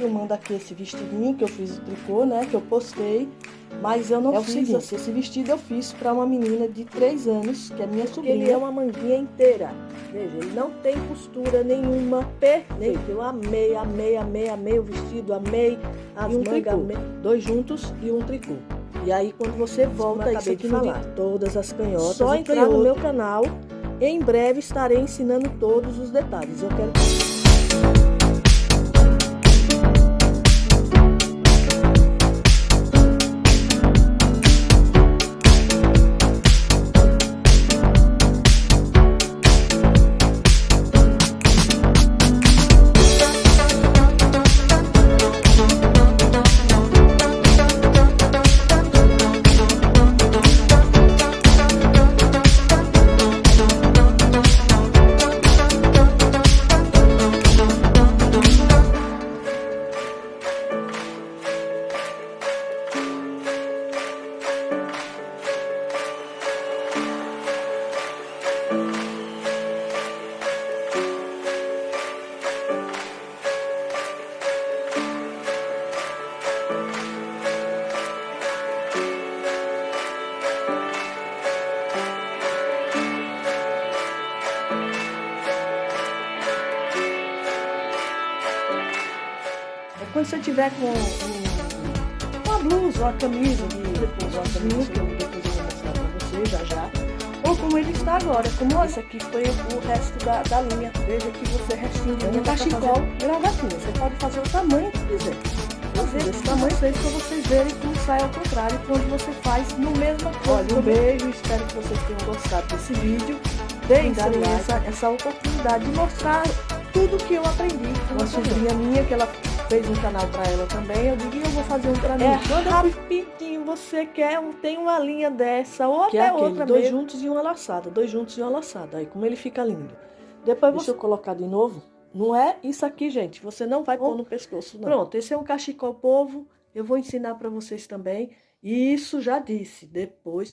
filmando aqui esse vestidinho que eu fiz o tricô, né? Que eu postei. Mas eu não fiz assim. Esse vestido eu fiz para uma menina de 3 anos, que é minha sobrinha. Ele é uma manguinha inteira. Veja, ele não tem costura nenhuma, perfeito. Eu amei, amei, amei, amei o vestido, amei as mangas, amei. 2 juntos e um tricô. E aí quando você volta, isso aqui não de todas as canhotas, só entrar no meu canal. Em breve estarei ensinando todos os detalhes. Eu quero... Quando você tiver com uma blusa ou a camisa que eu vou mostrar pra você já, ou como ele está agora, como esse aqui foi o resto da linha. Veja que você restinho de linha cachecol gravatinha. Você pode fazer o tamanho que quiser. Fazer esse tamanho para vocês verem como sai ao contrário quando você faz no mesmo coisa. Olha, um beijo, espero que vocês tenham gostado desse vídeo. Deem essa oportunidade de mostrar tudo que eu aprendi com uma sobrinha minha, que ela fez um canal para ela também. Eu digo, eu vou fazer um para mim. Rapidinho, você quer, tem uma linha dessa ou até outra, 2 juntos e uma laçada, 2 juntos e uma laçada. Aí como ele fica lindo. Depois deixa eu colocar de novo. Não é isso aqui, gente. Você não vai pôr no pescoço, não. Pronto, esse é um cachecol povo. Eu vou ensinar para vocês também. E isso já disse, depois